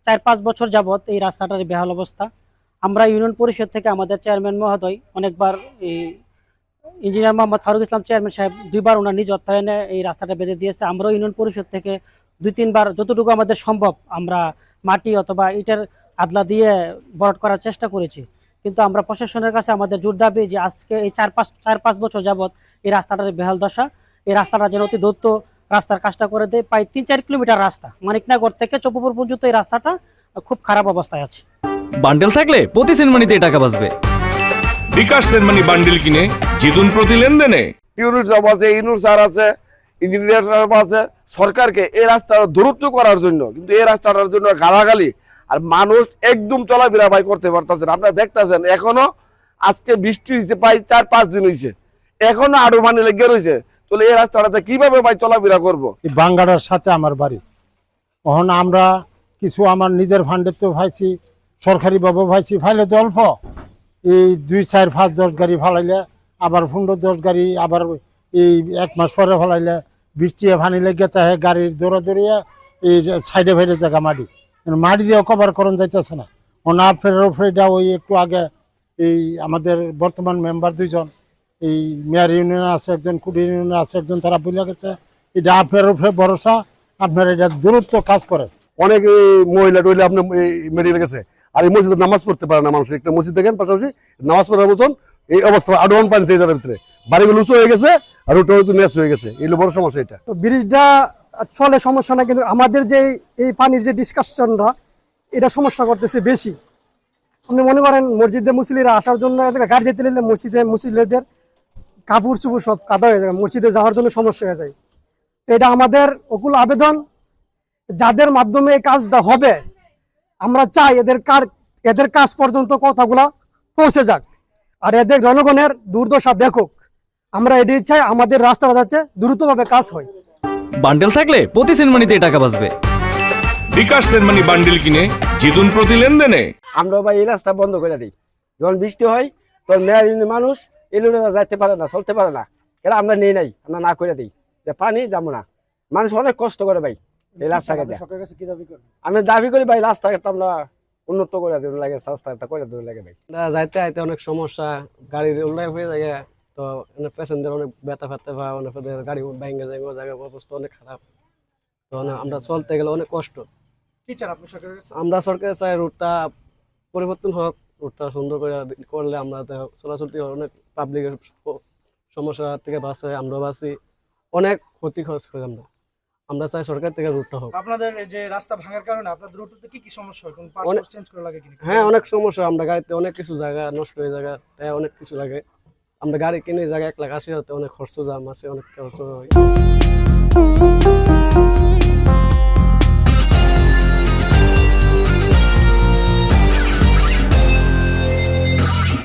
4-5 বছর যাবত এই রাস্তাটার বেহাল অবস্থা। আমরা ইউনিয়ন পরিষদ থেকে আমাদের চেয়ারম্যান মহোদয় অনেকবার এই ইঞ্জিনিয়ার মোহাম্মদ ফারুক ইসলাম চেয়ারম্যান সাহেব 2বার ওনার নিজ অর্থায়নে এই রাস্তাটা বেঁধে দিয়েছে। আমরাও ইউনিয়ন পরিষদ থেকে 2-3বার যতটুকু আমাদের সম্ভব আমরা মাটি অথবা ইটের আদলা দিয়ে ভরাট করার চেষ্টা করেছি, কিন্তু আমরা প্রশাসনের কাছে আমাদের জোর দাবি যে আজকে এই 4-5 বছর যাবত এই রাস্তাটার বেহাল দশা। এই রাস্তাটা যেন অতি দ্রুত রাস্তার কাজটা করে দেয়। প্রায় 3-4 কিলোমিটার রাস্তা, মানিকনগর থেকে চৌপুর পর্যন্ত এই রাস্তাটা খুব খারাপ অবস্থায় আছে। বান্ডেল থাকলে প্রতি সেনমানিতে টাকা বাঁচবে। বিকাশ সেনমানি বান্ডেল কিনে জিতুন প্রতি লেনদেনে। ইউনুস সাহেব আছে, ইউনুস স্যার আছে, ইঞ্জিনিয়ার সাহেব আছে। সরকারকে এই রাস্তাটা দূরত্ব করার জন্য, কিন্তু এই রাস্তাটার জন্য গালাগালি আর মানুষ একদম চলাফেরা ভাই করতে পারতেছেন। আপনারা দেখতেছেন এখনো আজকে বৃষ্টি হয়েছে প্রায় 4-5 দিন হয়েছে, এখনো আরো পানি লেগে রয়েছে। তাহলে এই রাস্তাটাতে কিভাবে ভাই চলাফেরা করবো? বাঙ্গাড়ার সাথে আমার বাড়ি। তখন আমরা কিছু আমার নিজের ফান্ডে তো ভাইছি, সরকারি ভাবে ভাইছি, ফাইলে তো অল্প। এই 2-4-5-10 গাড়ি ফালাইলে আবার 15-10 গাড়ি, আবার এই 1 মাস পরে ফালাইলে বৃষ্টি পানি লেগে তাহে গাড়ির দৌড়াদৌড়িয়া এই সাইডে ফাইডে জায়গা মাটি দিয়ে কভার করন যাইতেছে না। ওনা ফেরার ফেরিটা ওই একটু আগে এই আমাদের বর্তমান মেম্বার 2জন, এই মেয়র ইউনিয়ন আছে একজন, কুটি ইউনিয়ন আছে একজন, তারা বলে গেছে এটা আপনার উপরে ভরসা, আপনার এটা দূরত্ব কাজ করে। অনেক মহিলা টইলে আপনার মেডিকেল গেছে, আর এই মসজিদে নামাজ পড়তে পারে না মানুষ। একটা মসজিদ দেখেন পাশাপাশি নামাজ পড়ার মতন এই অবস্থা, আডোয়ান পানি থেকে যাওয়ার ভিতরে বাড়িগুলো উঁচু হয়ে গেছে আর ওটা হয়তো ন্যাস হয়ে গেছে। এগুলো বড় সমস্যা। এটা ব্রিজটা চলে সমস্যা না, কিন্তু আমাদের যে এই পানির যে ডিসকাশনটা এটা সমস্যা করতেছে বেশি। আপনি মনে করেন মসজিদে মুসলিরা আসার জন্য গাড়ি যেতে নিলে মুসলিদের কাপড় চুপড় সব কাদা হয়ে যায়, মসজিদে যাওয়ার জন্য সমস্যা হয়ে যায়। তো এটা আমাদের অকুল আবেদন, যাদের মাধ্যমে এই কাজটা হবে আমরা চাই এদের কাজ পর্যন্ত কথাগুলা পৌঁছে যাক, আর এদের জনগণের দুর্দশা দেখুক। আমরা এটাই চাই আমাদের রাস্তাটা যাচ্ছে দ্রুতভাবে কাজ হয়। বান্ডেল থাকলে প্রতি সেনমানিতে টাকা বাঁচবে। বিকাশ সেনমানি বান্ডেল কিনে জিতুন প্রতি লেনদেনে। আমরা ভাই এই রাস্তা বন্ধ করে দিই। যখন বৃষ্টি হয় তখন মেয়ার মানুষ এলোরা যাইতে পারে না, চলতে পারে না, এটা আমরা নেই নাই, আমরা না করে দিই যে পানি যাবো না। মানুষ অনেক কষ্ট করে ভাই এই রাস্তাঘাটে। আমি দাবি করি ভাই রাস্তাঘাটটা আমরা উন্নত করে দেওয়ার লাগে, রাস্তাঘাটটা করে দেওয়ার লাগে ভাই। যাইতে আইতে অনেক সমস্যা, গাড়ির উল্লাই হয়ে যায়, তো পেশেন্টদের অনেক ব্যথা ফেতে হয়, অনেক গাড়ি ভেঙে যায়, জায়গার অবস্থা অনেক খারাপ। তো আমরা চলতে গেলে অনেক কষ্ট। আমরা সরকারের চাই রুটটা পরিবর্তন হোক, রুটটা সুন্দর করে করলে আমরা চলাচলটি অনেক পাবলিকের সমস্যা থেকে বাঁচে, আমরা বাঁচি, অনেক ক্ষতি খরচ করি। আমরা চাই সরকার থেকে রুটটা হোক। আপনাদের যে রাস্তা ভাঙার কারণে আপনাদের রুটতে কি কি সমস্যা হয়? কোন পাস চেঞ্জ করা লাগে কিনা? হ্যাঁ, অনেক সমস্যা। আমরা গাড়িতে অনেক কিছু জায়গা নষ্ট হয়ে যায়, তাই অনেক কিছু লাগে। আমরা গাড়ি কিনে জায়গা 1,80,000 অনেক খরচ, জাম আছে, অনেক খরচ হয়।